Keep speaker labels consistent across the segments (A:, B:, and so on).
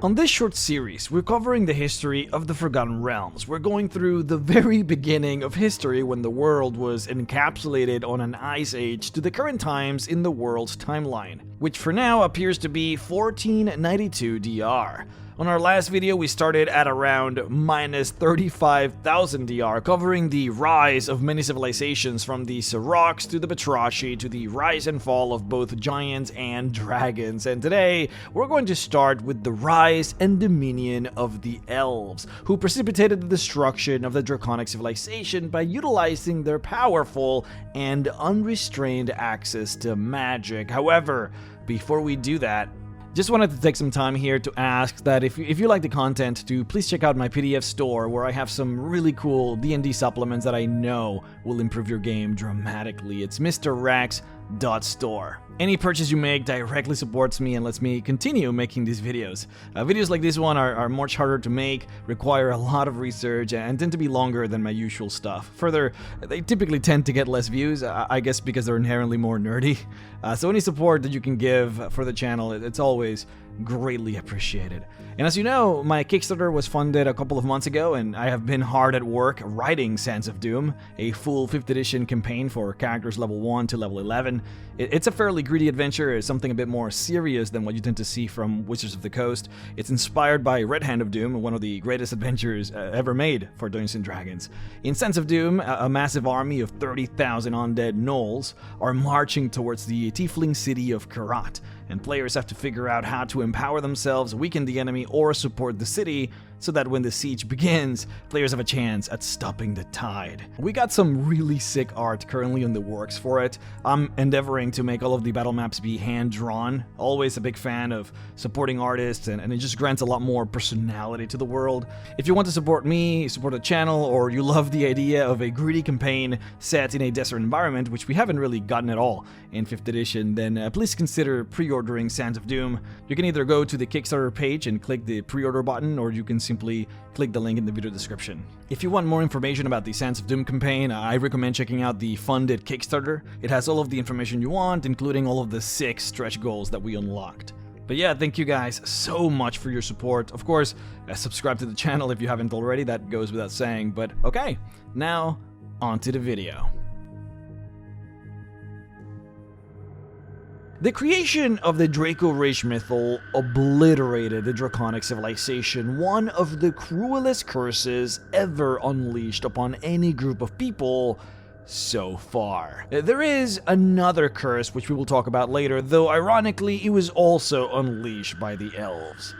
A: On this short series, we're covering the history of the Forgotten Realms. We're going through the very beginning of history when the world was encapsulated on an ice age to the current times in the world's timeline, which for now appears to be 1492 DR. On our last video, we started at around minus 35,000 DR, covering the rise of many civilizations from the Siroks to the Batrashi to the rise and fall of both giants and dragons. And today, we're going to start with the rise and dominion of the Elves, who precipitated the destruction of the Draconic civilization by utilizing their powerful and unrestrained access to magic. However, before we do that, just wanted to take some time here to ask that if you like the content, to please check out my PDF store where I have some really cool D&D supplements that I know will improve your game dramatically. It's mrrex.store. Any purchase you make directly supports me and lets me continue making these videos. Videos like this one are much harder to make, require a lot of research, and tend to be longer than my usual stuff. Further, they typically tend to get less views, I guess because they're inherently more nerdy. So any support that you can give for the channel, it's always greatly appreciated. And as you know, my Kickstarter was funded a couple of months ago, and I have been hard at work writing Sands of Doom, a full 5th edition campaign for characters level 1 to level 11. It's a fairly gritty adventure. It's something a bit more serious than what you tend to see from Wizards of the Coast. It's inspired by Red Hand of Doom, one of the greatest adventures ever made for Dungeons & Dragons. In Sands of Doom, a massive army of 30,000 undead gnolls are marching towards the tiefling city of Karat, and players have to figure out how to empower themselves, weaken the enemy, or support the city, so that when the siege begins, players have a chance at stopping the tide. We got some really sick art currently in the works for it. I'm endeavoring to make all of the battle maps be hand-drawn. Always a big fan of supporting artists, and it just grants a lot more personality to the world. If you want to support me, support the channel, or you love the idea of a gritty campaign set in a desert environment, which we haven't really gotten at all in 5th edition, then please consider pre-ordering Sands of Doom. You can either go to the Kickstarter page and click the pre-order button, or you can simply click the link in the video description. If you want more information about the Sands of Doom campaign, I recommend checking out the funded Kickstarter. It has all of the information you want, including all of the 6 stretch goals that we unlocked. But yeah, thank you guys so much for your support. Of course, subscribe to the channel if you haven't already, that goes without saying. But okay, now on to the video. The creation of the Draco Mythle obliterated the Draconic civilization, one of the cruelest curses ever unleashed upon any group of people so far. There is another curse which we will talk about later, though ironically it was also unleashed by the Elves.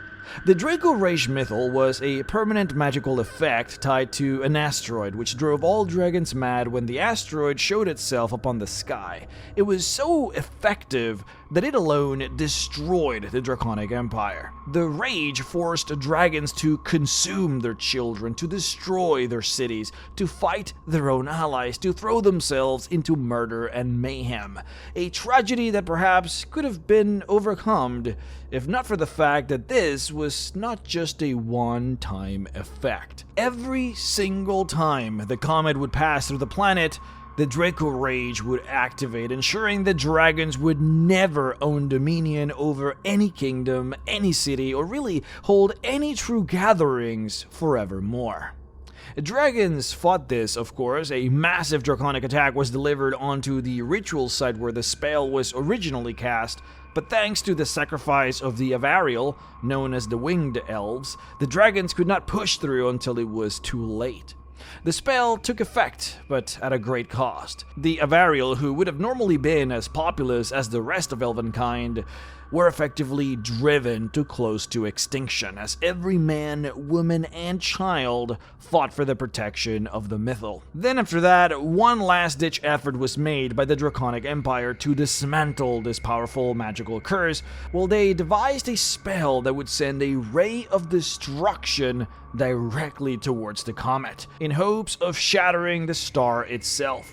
A: The Draco Mythle was a permanent magical effect tied to an asteroid, which drove all dragons mad when the asteroid showed itself upon the sky. It was so effective that it alone destroyed the Draconic Empire. The rage forced dragons to consume their children, to destroy their cities, to fight their own allies, to throw themselves into murder and mayhem. A tragedy that perhaps could have been overcome if not for the fact that this was not just a one-time effect. Every single time the comet would pass through the planet, the Draco Rage would activate, ensuring that dragons would never own dominion over any kingdom, any city, or really hold any true gatherings forevermore. Dragons fought this, of course. A massive draconic attack was delivered onto the ritual site where the spell was originally cast, but thanks to the sacrifice of the Avariel, known as the Winged Elves, the dragons could not push through until it was too late. The spell took effect, but at a great cost. The Avariel, who would have normally been as populous as the rest of Elvenkind, were effectively driven to close to extinction, as every man, woman, and child fought for the protection of the Mythle. Then after that, one last-ditch effort was made by the Draconic Empire to dismantle this powerful magical curse, while they devised a spell that would send a ray of destruction directly towards the comet, in hopes of shattering the star itself.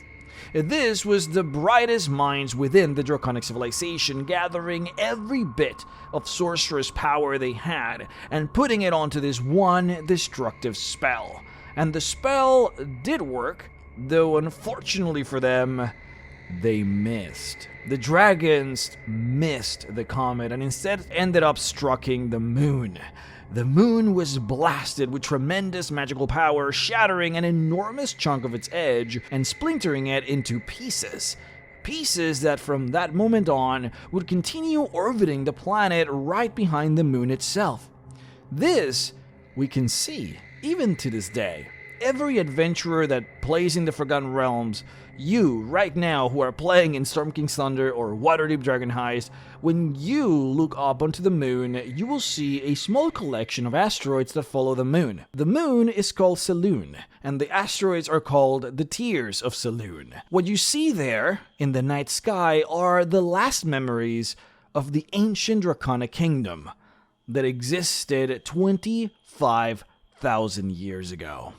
A: This was the brightest minds within the Draconic civilization gathering every bit of sorcerous power they had and putting it onto this one destructive spell. And the spell did work, though unfortunately for them, they missed. The dragons missed the comet and instead ended up striking the moon. The moon was blasted with tremendous magical power, shattering an enormous chunk of its edge and splintering it into pieces. Pieces that from that moment on would continue orbiting the planet right behind the moon itself. This we can see even to this day. Every adventurer that plays in the Forgotten Realms, you right now who are playing in Storm King's Thunder or Waterdeep Dragon Heist, when you look up onto the moon, you will see a small collection of asteroids that follow the moon. The moon is called Saloon, and the asteroids are called the Tears of Saloon. What you see there in the night sky are the last memories of the ancient Draconic kingdom that existed 25,000 years ago.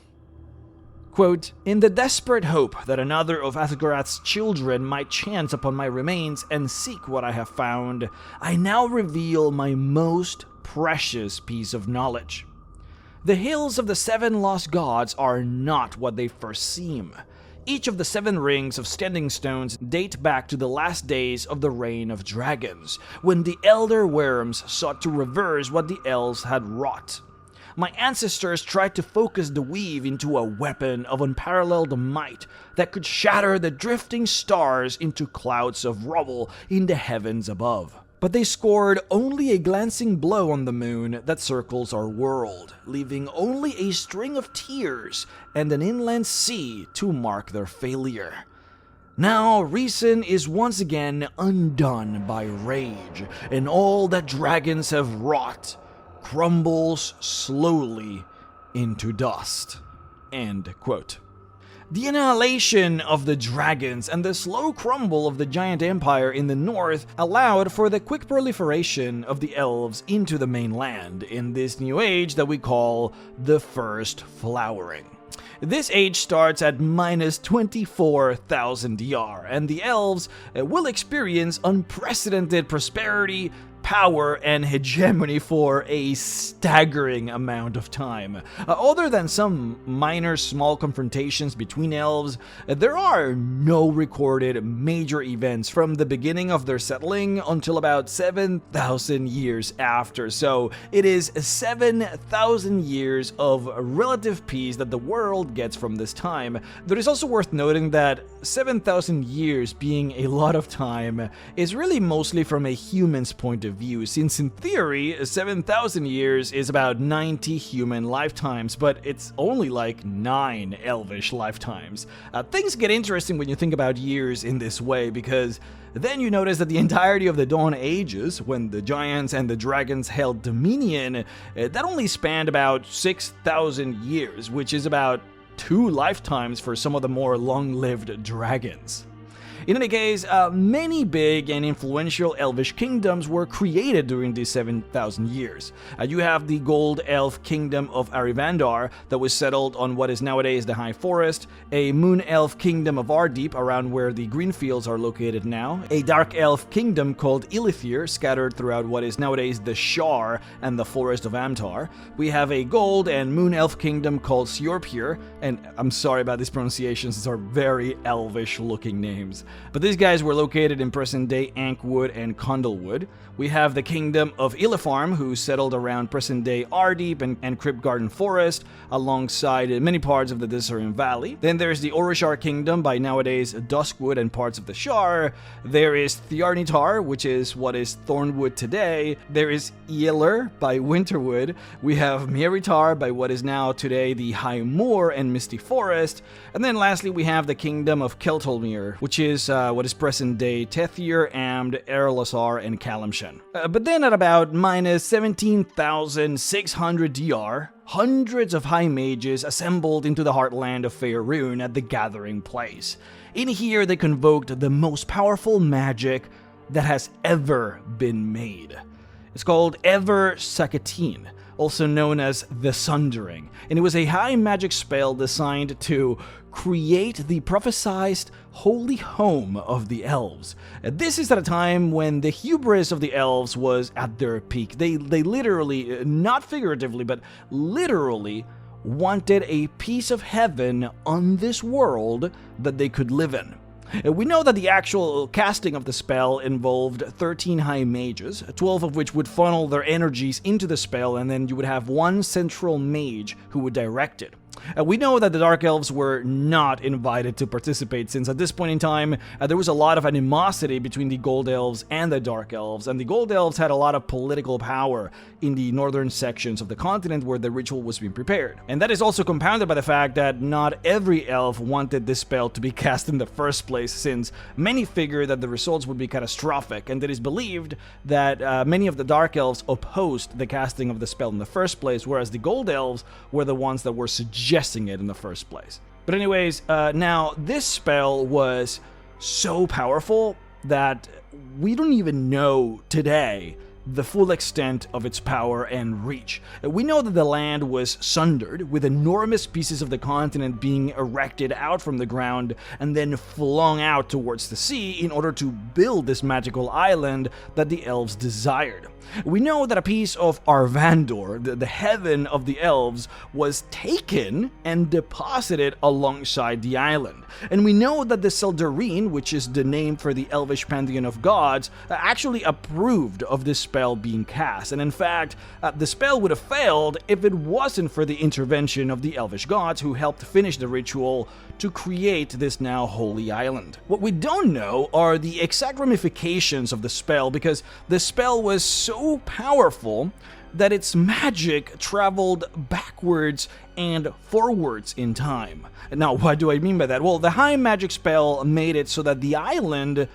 A: Quote, "In the desperate hope that another of Athgorath's children might chance upon my remains and seek what I have found, I now reveal my most precious piece of knowledge. The hills of the 7 lost gods are not what they first seem. Each of the 7 rings of standing stones date back to the last days of the reign of dragons, when the elder worms sought to reverse what the elves had wrought. My ancestors tried to focus the weave into a weapon of unparalleled might that could shatter the drifting stars into clouds of rubble in the heavens above. But they scored only a glancing blow on the moon that circles our world, leaving only a string of tears and an inland sea to mark their failure. Now reason is once again undone by rage, and all that dragons have wrought crumbles slowly into dust." End quote. The annihilation of the dragons and the slow crumble of the giant empire in the north allowed for the quick proliferation of the elves into the mainland in this new age that we call the First Flowering. This age starts at minus 24,000 DR, and the elves will experience unprecedented prosperity, power, and hegemony for a staggering amount of time. Other than some minor small confrontations between elves, there are no recorded major events from the beginning of their settling until about 7,000 years after. So it is 7,000 years of relative peace that the world gets from this time. But it's also worth noting that 7,000 years being a lot of time is really mostly from a human's point of view, since in theory 7,000 years is about 90 human lifetimes, but it's only like 9 elvish lifetimes. Things get interesting when you think about years in this way, because then you notice that the entirety of the Dawn Ages, when the giants and the dragons held dominion, that only spanned about 6,000 years, which is about 2 lifetimes for some of the more long-lived dragons. In any case, many big and influential elvish kingdoms were created during these 7,000 years. You have the Gold Elf Kingdom of Arivandar that was settled on what is nowadays the High Forest, a Moon Elf Kingdom of Ardeep around where the green fields are located now, a Dark Elf Kingdom called Ilithir scattered throughout what is nowadays the Shar and the Forest of Amtar. We have a Gold and Moon Elf Kingdom called Sjorpir, and I'm sorry about these pronunciations, these are very elvish looking names. But these guys were located in present-day Ankwood and Condlewood. We have the Kingdom of Ilifarm, who settled around present-day Ardeep and Cryptgarden Forest, alongside many parts of the Discern Valley. Then there's the Orishar Kingdom by nowadays Duskwood and parts of the Shar. There is Thiarnitar, which is what is Thornwood today. There is Ieler by Winterwood. We have Mieritar by what is now today the High Moor and Misty Forest. And then lastly, we have the Kingdom of Keltolmir, which is what is present-day Tethir, Amd, Erlasar, and Kalimshan. But then at about minus 17,600 DR, hundreds of high mages assembled into the heartland of Faerun at the Gathering Place. In here, they convoked the most powerful magic that has ever been made. It's called Ever Sakatine, also known as the Sundering, and it was a high magic spell designed to create the prophesized holy home of the elves. This is at a time when the hubris of the elves was at their peak. They literally, not figuratively, but literally wanted a piece of heaven on this world that they could live in. We know that the actual casting of the spell involved 13 high mages, 12 of which would funnel their energies into the spell, and then you would have one central mage who would direct it. We know that the Dark Elves were not invited to participate, since at this point in time, there was a lot of animosity between the Gold Elves and the Dark Elves, and the Gold Elves had a lot of political power in the northern sections of the continent where the ritual was being prepared. And that is also compounded by the fact that not every elf wanted this spell to be cast in the first place, since many figured that the results would be catastrophic, and it is believed that many of the Dark Elves opposed the casting of the spell in the first place, whereas the Gold Elves were the ones that were suggesting it in the first place. But anyways, now this spell was so powerful that we don't even know today the full extent of its power and reach. We know that the land was sundered, with enormous pieces of the continent being erected out from the ground and then flung out towards the sea in order to build this magical island that the elves desired. We know that a piece of Arvandor, the heaven of the elves, was taken and deposited alongside the island. And we know that the Sundering, which is the name for the elvish pantheon of gods, actually approved of this spell being cast. And in fact, the spell would have failed if it wasn't for the intervention of the elvish gods who helped finish the ritual to create this now holy island. What we don't know are the exact ramifications of the spell, because the spell was so powerful that its magic traveled backwards and forwards in time. Now, what do I mean by that? Well, the high magic spell made it so that the island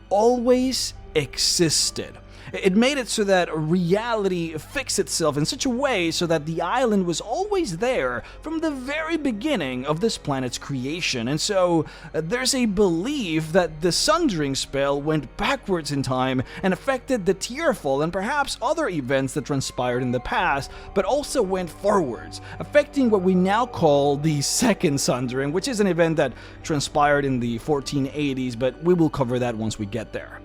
A: always existed. It made it so that reality fixed itself in such a way so that the island was always there from the very beginning of this planet's creation. And so there's a belief that the Sundering spell went backwards in time and affected the Tearfall and perhaps other events that transpired in the past, but also went forwards, affecting what we now call the Second Sundering, which is an event that transpired in the 1480s, but we will cover that once we get there.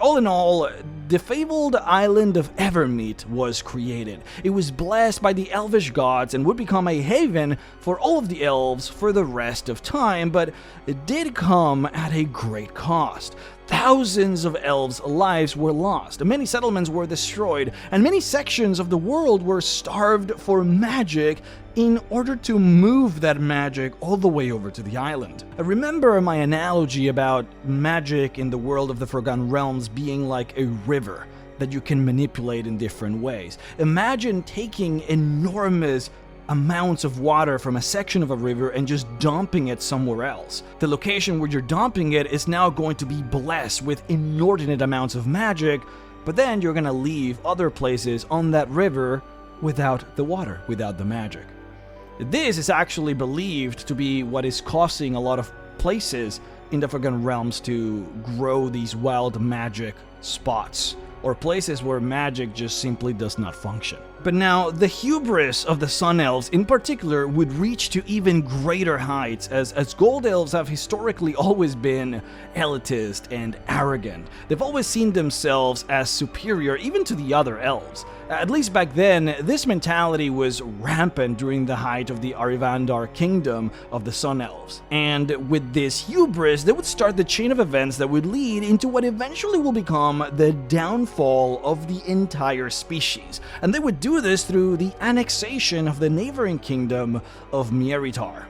A: All in all, the fabled island of Evermeet was created. It was blessed by the elvish gods and would become a haven for all of the elves for the rest of time, but it did come at a great cost. Thousands of elves' lives were lost, many settlements were destroyed, and many sections of the world were starved for magic in order to move that magic all the way over to the island. Remember my analogy about magic in the world of the Forgotten Realms being like a river that you can manipulate in different ways. Imagine taking enormous amounts of water from a section of a river and just dumping it somewhere else. The location where you're dumping it is now going to be blessed with inordinate amounts of magic, but then you're gonna leave other places on that river without the water, without the magic. This is actually believed to be what is causing a lot of places in the Forgotten Realms to grow these wild magic spots, or places where magic just simply does not function. But now, the hubris of the Sun Elves in particular would reach to even greater heights, as Gold Elves have historically always been elitist and arrogant. They've always seen themselves as superior even to the other elves. At least back then, this mentality was rampant during the height of the Arivandar kingdom of the Sun Elves. And with this hubris, they would start the chain of events that would lead into what eventually will become the downfall of the entire species. And they would do this through the annexation of the neighboring kingdom of Mythle.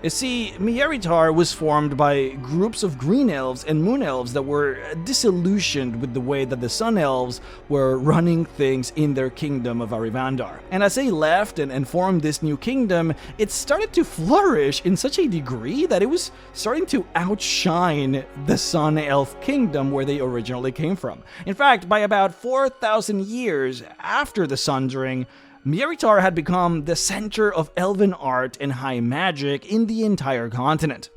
A: You see, Mythle was formed by groups of green elves and moon elves that were disillusioned with the way that the sun elves were running things in their kingdom of Arivandar. And as they left and formed this new kingdom, it started to flourish in such a degree that it was starting to outshine the sun elf kingdom where they originally came from. In fact, by about 4,000 years after the Sundering, Mythle had become the center of elven art and high magic in the entire continent.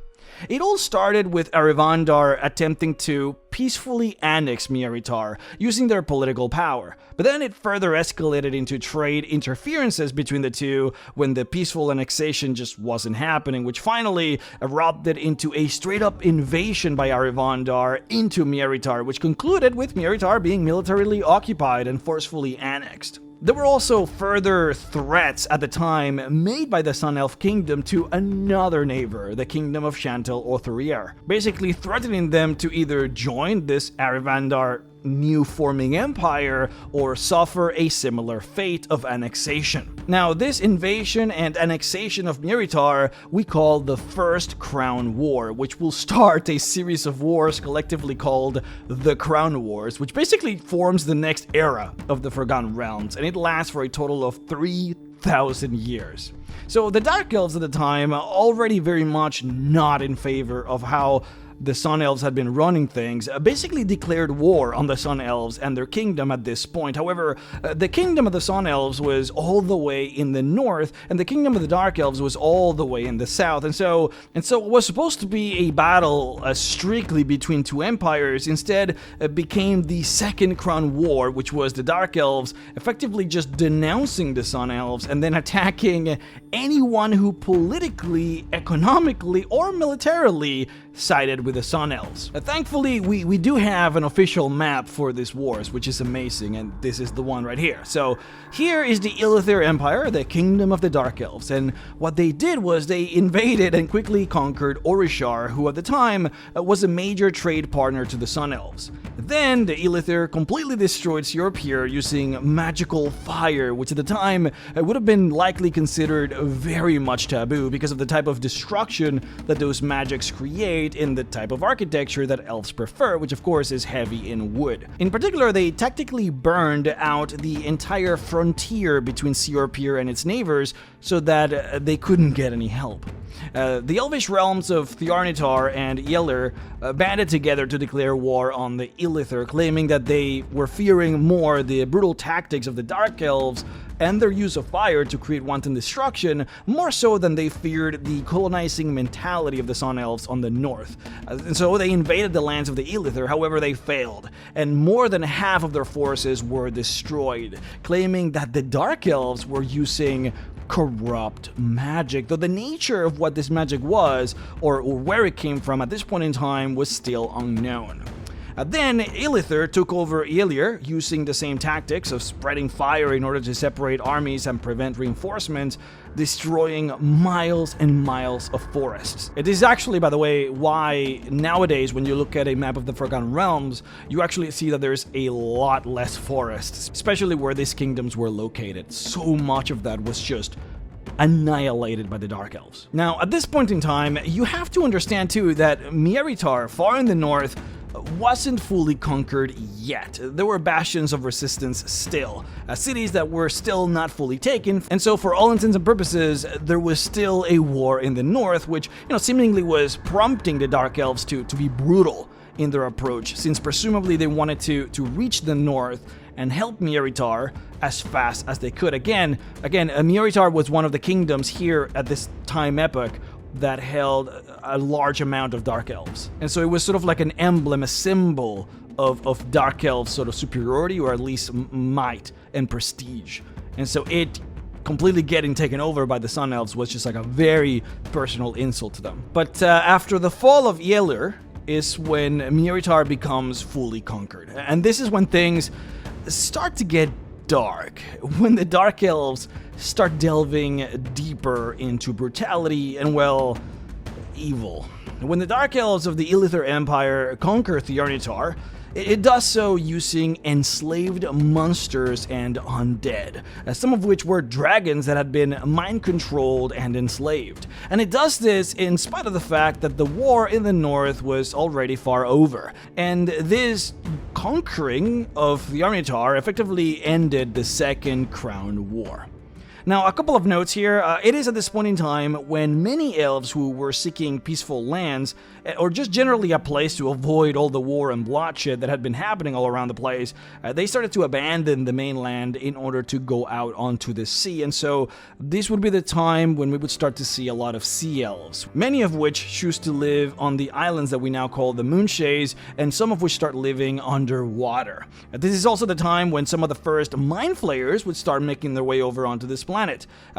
A: It all started with Arivandar attempting to peacefully annex Mythle using their political power, but then it further escalated into trade interferences between the two when the peaceful annexation just wasn't happening, which finally erupted into a straight-up invasion by Arivandar into Mythle, which concluded with Mythle being militarily occupied and forcefully annexed. There were also further threats at the time made by the Sun Elf Kingdom to another neighbor, the Kingdom of Chantal or Thurier, basically threatening them to either join this Arivandar new forming empire or suffer a similar fate of annexation. Now, this invasion and annexation of Meritar we call the First Crown War, which will start a series of wars collectively called the Crown Wars, which basically forms the next era of the Forgotten Realms, and it lasts for a total of 3,000 years. So the Dark Elves at the time already very much not in favor of how the Sun Elves had been running things, basically declared war on the Sun Elves and their kingdom at this point. However, the kingdom of the Sun Elves was all the way in the north, and the kingdom of the Dark Elves was all the way in the south. And so it was supposed to be a battle strictly between two empires. Instead, it became the Second Crown War, which was the Dark Elves effectively just denouncing the Sun Elves and then attacking anyone who politically, economically, or militarily sided with the Sun Elves. Thankfully, we do have an official map for these wars, which is amazing, and this is the one right here. So here is the Illithir Empire, the kingdom of the Dark Elves, and what they did was they invaded and quickly conquered Orishar, who at the time was a major trade partner to the Sun Elves. Then the Illithir completely destroyed Siorpir using magical fire, which at the time would have been likely considered very much taboo because of the type of destruction that those magics create in the type of architecture that elves prefer, which of course is heavy in wood. In particular, they tactically burned out the entire frontier between Siorpir and its neighbors so that they couldn't get any help. The elvish realms of Thiarnitar and Yeller banded together to declare war on the Illithir, claiming that they were fearing more the brutal tactics of the Dark Elves and their use of fire to create wanton destruction, more so than they feared the colonizing mentality of the Sun Elves on the north. And so they invaded the lands of the Illithir, however they failed, and more than half of their forces were destroyed, claiming that the Dark Elves were using corrupt magic, though the nature of what this magic was, or where it came from at this point in time, was still unknown. Then Illithir took over Elir, using the same tactics of spreading fire in order to separate armies and prevent reinforcements, destroying miles and miles of forests. It is actually, by the way, why nowadays when you look at a map of the Forgotten Realms, you actually see that there's a lot less forests, especially where these kingdoms were located. So much of that was just annihilated by the Dark Elves. Now, at this point in time, you have to understand too that Meritar, far in the north, wasn't fully conquered yet. There were bastions of resistance still, cities that were still not fully taken, and so for all intents and purposes, there was still a war in the north, which, seemingly was prompting the Dark Elves to be brutal in their approach, since presumably they wanted to reach the north and help Meritar as fast as they could. Again, Meritar was one of the kingdoms here at this time epoch that held a large amount of Dark Elves. And so it was sort of like an emblem, a symbol of Dark Elves' sort of superiority, or at least might and prestige. And so it completely getting taken over by the Sun Elves was just like a very personal insult to them. But after the fall of Yeller is when Meritar becomes fully conquered. And this is when things start to get dark, when the Dark Elves start delving deeper into brutality and, well, evil. When the Dark Elves of the Illithir Empire conquer Thiarnitar, it does so using enslaved monsters and undead, some of which were dragons that had been mind-controlled and enslaved. And it does this in spite of the fact that the war in the north was already far over, and this conquering of Thiarnitar effectively ended the Second Crown War. Now, a couple of notes here. It is at this point in time when many elves who were seeking peaceful lands, or just generally a place to avoid all the war and bloodshed that had been happening all around the place, they started to abandon the mainland in order to go out onto the sea. And so this would be the time when we would start to see a lot of sea elves, many of which choose to live on the islands that we now call the Moonshays, and some of which start living underwater. This is also the time when some of the first mind flayers would start making their way over onto this planet.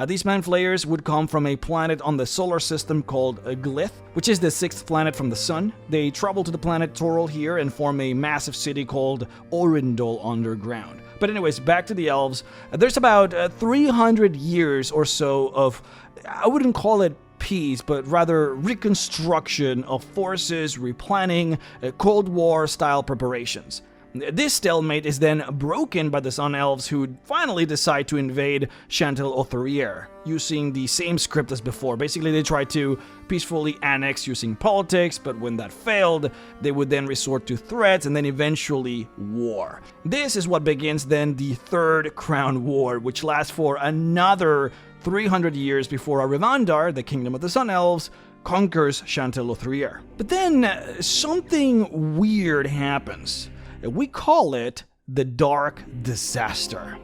A: These mind flayers would come from a planet on the solar system called Glyth, which is the 6th planet from the sun. They travel to the planet Toril here and form a massive city called Orindol underground. But anyways, back to the elves. There's about 300 years or so of, I wouldn't call it peace, but rather reconstruction of forces, replanning, Cold War style preparations. This stalemate is then broken by the Sun Elves, who finally decide to invade Chantal-Othrier, using the same script as before. Basically, they try to peacefully annex using politics, but when that failed, they would then resort to threats and then eventually war. This is what begins then the Third Crown War, which lasts for another 300 years before Arivandar, the kingdom of the Sun Elves, conquers Chantal-Othrier. But then something weird happens. We call it the Dark Disaster.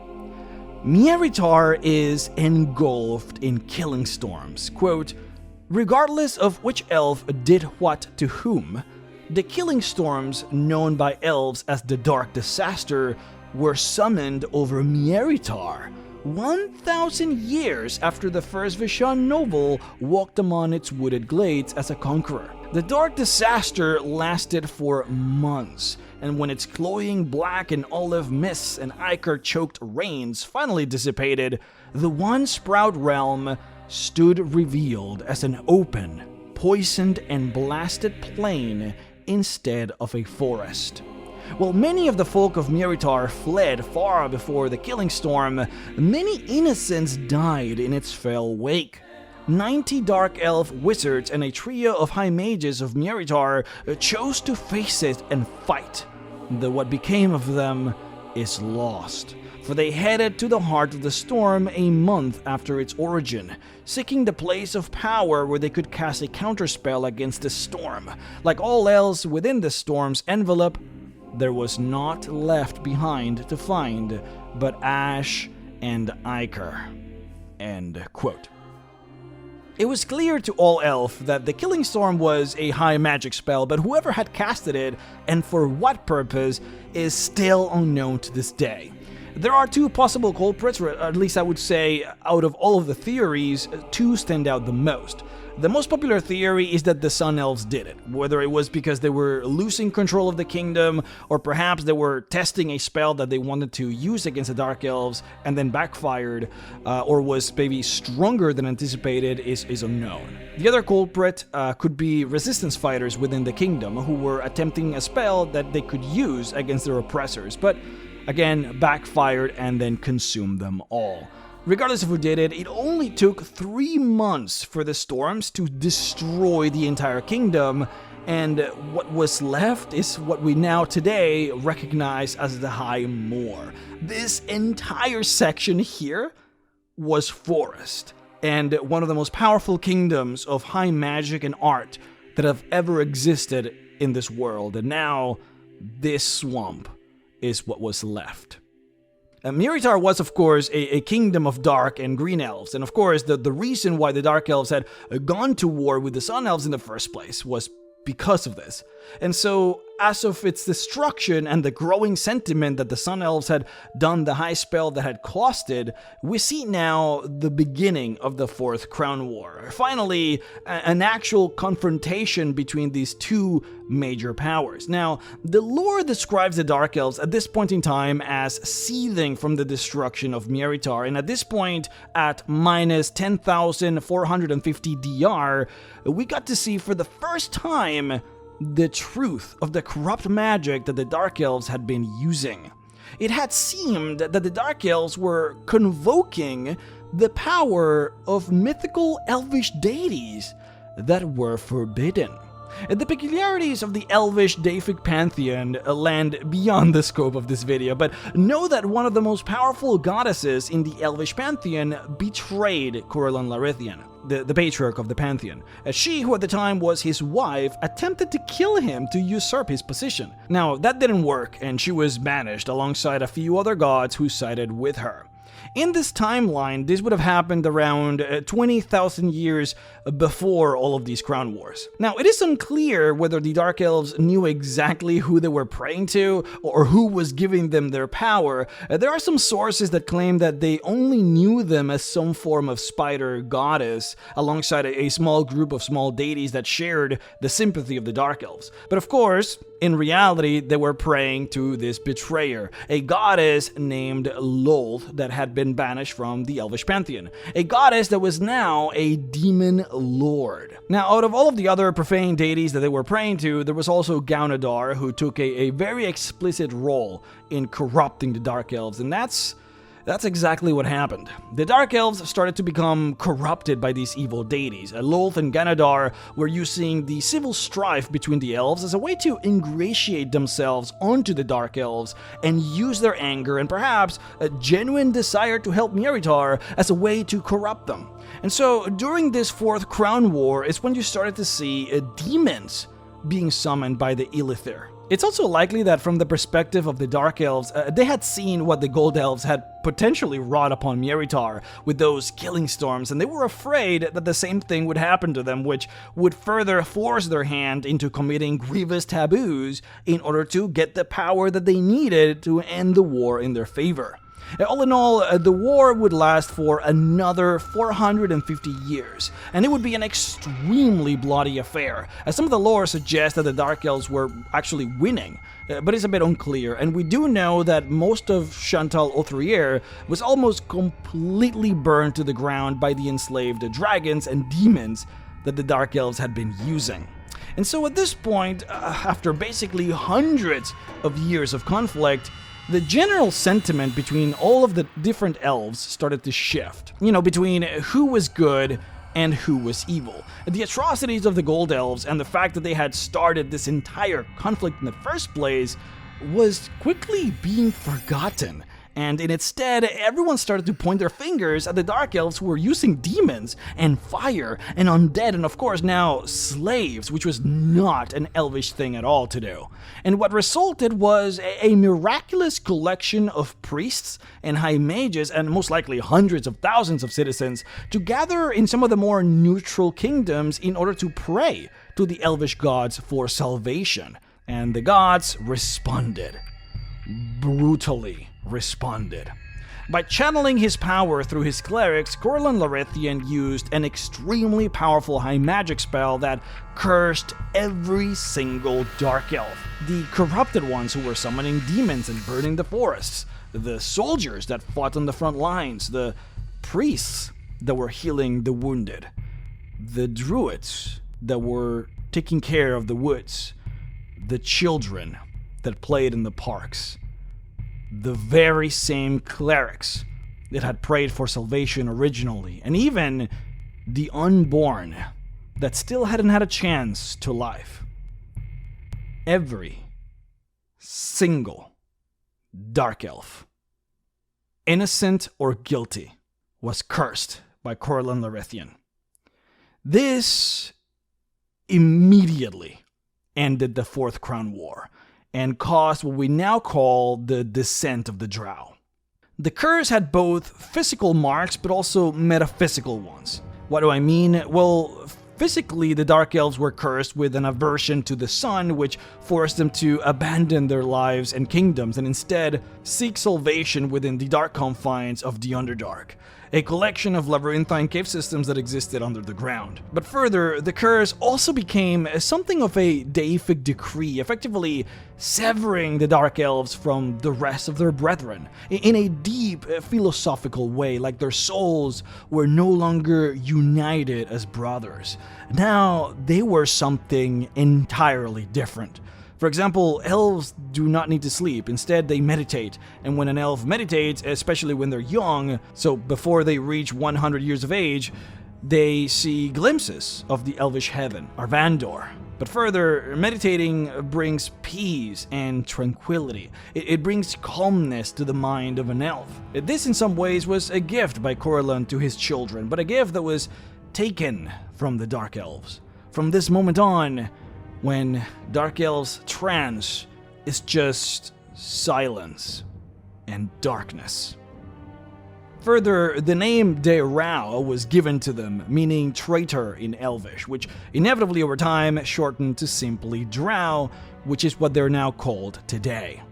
A: Meritar is engulfed in killing storms. Quote, regardless of which elf did what to whom, the killing storms, known by elves as the Dark Disaster, were summoned over Meritar 1,000 years after the first Vishan noble walked among its wooded glades as a conqueror. The Dark Disaster lasted for months, and when its cloying black and olive mists and ichor-choked rains finally dissipated, the One Sprout realm stood revealed as an open, poisoned and blasted plain instead of a forest. While many of the folk of Meritar fled far before the killing storm, many innocents died in its fell wake. 90 Dark Elf wizards and a trio of high mages of Meritar chose to face it and fight. Though what became of them is lost, for they headed to the heart of the storm a month after its origin, seeking the place of power where they could cast a counterspell against the storm. Like all else within the storm's envelope, there was naught left behind to find but ash and ichor. End quote. It was clear to all elf that the Killing Storm was a high magic spell, but whoever had casted it, and for what purpose, is still unknown to this day. There are two possible culprits, or at least I would say, out of all of the theories, two stand out the most. The most popular theory is that the Sun Elves did it, whether it was because they were losing control of the kingdom, or perhaps they were testing a spell that they wanted to use against the Dark Elves and then backfired, or was maybe stronger than anticipated, is unknown. The other culprit could be resistance fighters within the kingdom who were attempting a spell that they could use against their oppressors, but again, backfired and then consumed them all. Regardless of who did it, it only took 3 months for the storms to destroy the entire kingdom, and what was left is what we now today recognize as the High Moor. This entire section here was forest, and one of the most powerful kingdoms of high magic and art that have ever existed in this world, and now this swamp is what was left. Meritar was, of course, a kingdom of dark and green elves, and of course, the reason why the Dark Elves had gone to war with the Sun Elves in the first place was because of this. And so, as of its destruction and the growing sentiment that the Sun Elves had done the high spell that had caused it, we see now the beginning of the Fourth Crown War. Finally, an actual confrontation between these two major powers. Now, the lore describes the Dark Elves at this point in time as seething from the destruction of Meritar, and at this point, at minus 10,450 DR, we got to see for the first time the truth of the corrupt magic that the Dark Elves had been using. It had seemed that the Dark Elves were convoking the power of mythical elvish deities that were forbidden. The peculiarities of the elvish deific pantheon land beyond the scope of this video, but know that one of the most powerful goddesses in the elvish pantheon betrayed Corellon Larithian, the patriarch of the pantheon. She, who at the time was his wife, attempted to kill him to usurp his position. Now, that didn't work, and she was banished alongside a few other gods who sided with her. In this timeline, this would have happened around 20,000 years before all of these crown wars. Now, it is unclear whether the Dark Elves knew exactly who they were praying to or who was giving them their power. There are some sources that claim that they only knew them as some form of spider goddess alongside a small group of small deities that shared the sympathy of the Dark Elves. But of course, In reality, they were praying to this betrayer, a goddess named Lolth that had been banished from the Elvish pantheon, a goddess that was now a demon lord. Now, out of all of the other profane deities that they were praying to, there was also Gaunadar, who took a very explicit role in corrupting the Dark Elves, and that's exactly what happened. The Dark Elves started to become corrupted by these evil deities. Lolth and Ganadar were using the civil strife between the elves as a way to ingratiate themselves onto the Dark Elves and use their anger and perhaps a genuine desire to help Meritar as a way to corrupt them. And so during this Fourth Crown War is when you started to see demons being summoned by the Illithir. It's also likely that from the perspective of the Dark Elves, they had seen what the Gold Elves had potentially wrought upon Meritar with those killing storms, and they were afraid that the same thing would happen to them, which would further force their hand into committing grievous taboos in order to get the power that they needed to end the war in their favor. All in all, the war would last for another 450 years, and it would be an extremely bloody affair, as some of the lore suggests that the Dark Elves were actually winning, but it's a bit unclear, and we do know that most of Chantal Authrier was almost completely burned to the ground by the enslaved dragons and demons that the Dark Elves had been using. And so at this point, after basically hundreds of years of conflict, the general sentiment between all of the different elves started to shift. Between who was good and who was evil. The atrocities of the Gold Elves and the fact that they had started this entire conflict in the first place was quickly being forgotten. And in its stead, everyone started to point their fingers at the Dark Elves who were using demons and fire and undead and of course now slaves, which was not an Elvish thing at all to do. And what resulted was a miraculous collection of priests and high mages and most likely hundreds of thousands of citizens to gather in some of the more neutral kingdoms in order to pray to the Elvish gods for salvation. And the gods responded. Brutally responded. By channeling his power through his clerics, Corlan Larethian used an extremely powerful high magic spell that cursed every single Dark Elf. The corrupted ones who were summoning demons and burning the forests, the soldiers that fought on the front lines, the priests that were healing the wounded, the druids that were taking care of the woods, the children that played in the parks, the very same clerics that had prayed for salvation originally, and even the unborn that still hadn't had a chance to life. Every single Dark Elf, innocent or guilty, was cursed by Corlan Larethian. This immediately ended the Fourth Crown War and caused what we now call the descent of the Drow. The curse had both physical marks but also metaphysical ones. What do I mean? Well, physically, the Dark Elves were cursed with an aversion to the sun, which forced them to abandon their lives and kingdoms and instead seek salvation within the dark confines of the Underdark, a collection of labyrinthine cave systems that existed under the ground. But further, the curse also became something of a deific decree, effectively severing the Dark Elves from the rest of their brethren, in a deep philosophical way, like their souls were no longer united as brothers. Now, they were something entirely different. For example, elves do not need to sleep, instead they meditate, and when an elf meditates, especially when they're young, so before they reach 100 years of age, they see glimpses of the elvish heaven, Arvandor. But further, meditating brings peace and tranquility. It brings calmness to the mind of an elf. This in some ways was a gift by Corlan to his children, but a gift that was taken from the Dark Elves. From this moment on, when Dark Elves' trance is just silence and darkness. Further, the name Drow was given to them, meaning traitor in Elvish, which inevitably over time shortened to simply Drow, which is what they're now called today.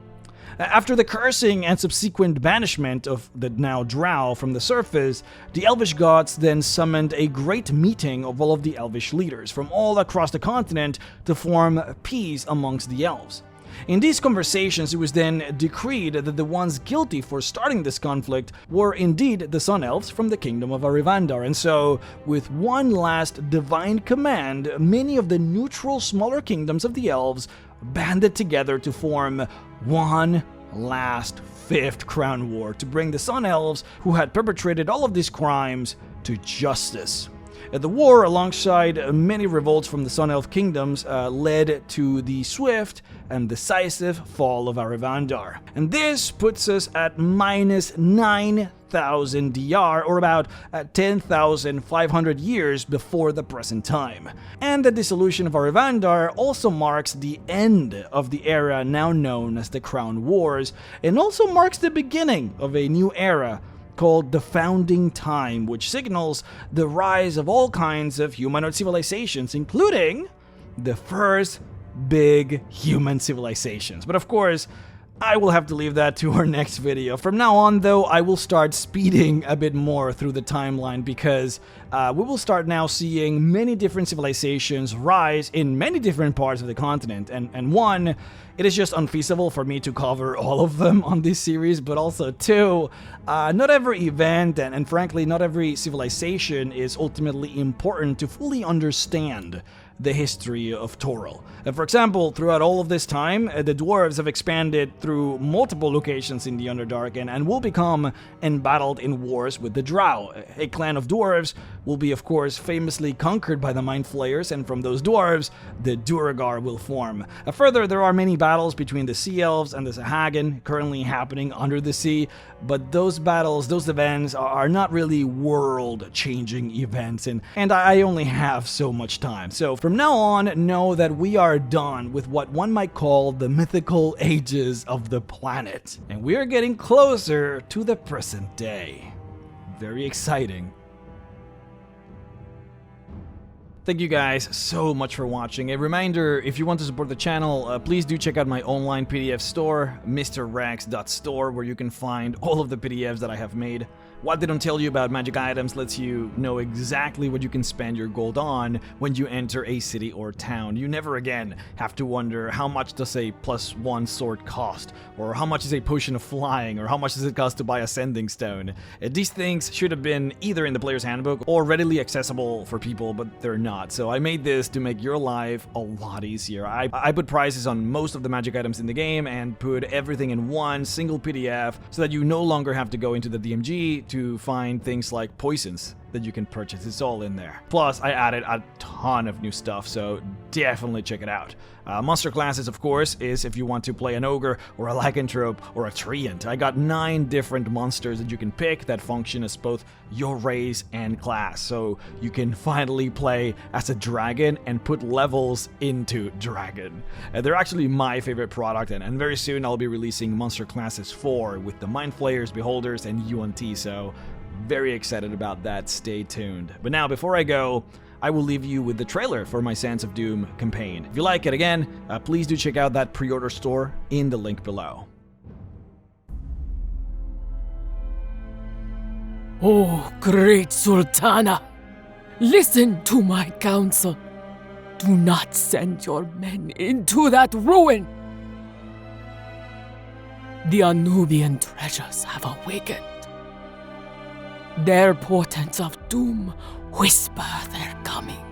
A: After the cursing and subsequent banishment of the now Drow from the surface, the Elvish gods then summoned a great meeting of all of the Elvish leaders from all across the continent to form peace amongst the elves. In these conversations, it was then decreed that the ones guilty for starting this conflict were indeed the Sun Elves from the kingdom of Arivandar, and so, with one last divine command, many of the neutral smaller kingdoms of the elves banded together to form one last fifth crown war to bring the Sun Elves, who had perpetrated all of these crimes, to justice. The war, alongside many revolts from the Sun Elf kingdoms, led to the swift and decisive fall of Arivandar. And this puts us at minus 9,000 DR, or about 10,500 years before the present time. And the dissolution of Arivandar also marks the end of the era now known as the Crown Wars, and also marks the beginning of a new era called the Founding Time, which signals the rise of all kinds of humanoid civilizations, including the first big human civilizations. But of course, I will have to leave that to our next video. From now on, though, I will start speeding a bit more through the timeline because we will start now seeing many different civilizations rise in many different parts of the continent. And one, it is just unfeasible for me to cover all of them on this series, but also two, not every event and frankly not every civilization is ultimately important to fully understand the history of Toril. For example, throughout all of this time, the dwarves have expanded through multiple locations in the Underdark and will become embattled in wars with the Drow. A clan of dwarves will be, of course, famously conquered by the Mind Flayers, and from those dwarves, the Duergar will form. Further, there are many battles between the Sea Elves and the Sahagin currently happening under the sea, but those battles, those events, are not really world-changing events, and I only have so much time. So from now on, know that we are done with what one might call the mythical ages of the planet, and we are getting closer to the present day. Very exciting. Thank you guys so much for watching. A reminder, if you want to support the channel, please do check out my online PDF store, mrrex.store, where you can find all of the PDFs that I have made. What they don't tell you about magic items lets you know exactly what you can spend your gold on when you enter a city or town. You never again have to wonder how much does a +1 sword cost, or how much is a potion of flying, or how much does it cost to buy a sending stone. These things should have been either in the player's handbook or readily accessible for people, but they're not. So I made this to make your life a lot easier. I put prices on most of the magic items in the game and put everything in one single PDF so that you no longer have to go into the DMG to find things like poisons that you can purchase. It's all in there. Plus, I added a ton of new stuff, so definitely check it out. Monster classes, of course, is if you want to play an ogre or a lycanthrope or a treant. I got 9 different monsters that you can pick that function as both your race and class, so you can finally play as a dragon and put levels into dragon. They're actually my favorite product, and very soon I'll be releasing Monster Classes 4 with the Mind Flayers, Beholders, and UNT, so very excited about that. Stay tuned. But now, before I go, I will leave you with the trailer for my Sands of Doom campaign. If you like it, again, please do check out that pre-order store in the link below.
B: Oh, great Sultana, listen to my counsel. Do not send your men into that ruin. The Anubian treasures have awakened. Their portents of doom whisper their coming.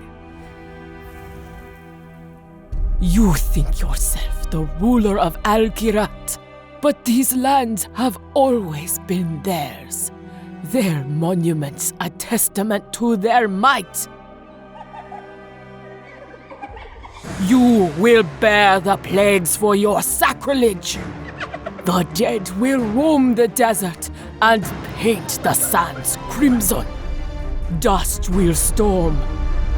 B: You think yourself the ruler of Al-Kirat, but these lands have always been theirs. Their monuments a testament to their might. You will bear the plagues for your sacrilege. The dead will roam the desert and paint the sands crimson. Dust will storm,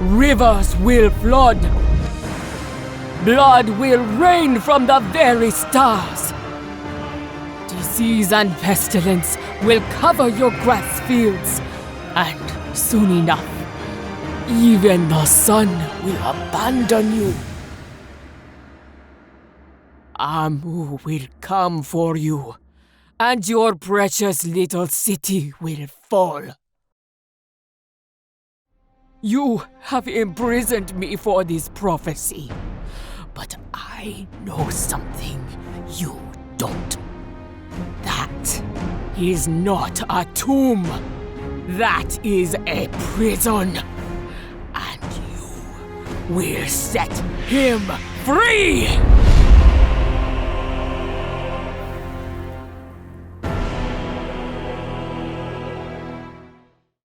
B: rivers will flood. Blood will rain from the very stars. Disease and pestilence will cover your grass fields, and soon enough, even the sun will abandon you. Amu will come for you, and your precious little city will fall. You have imprisoned me for this prophecy, but I know something you don't. That is not a tomb. That is a prison. And you will set him free!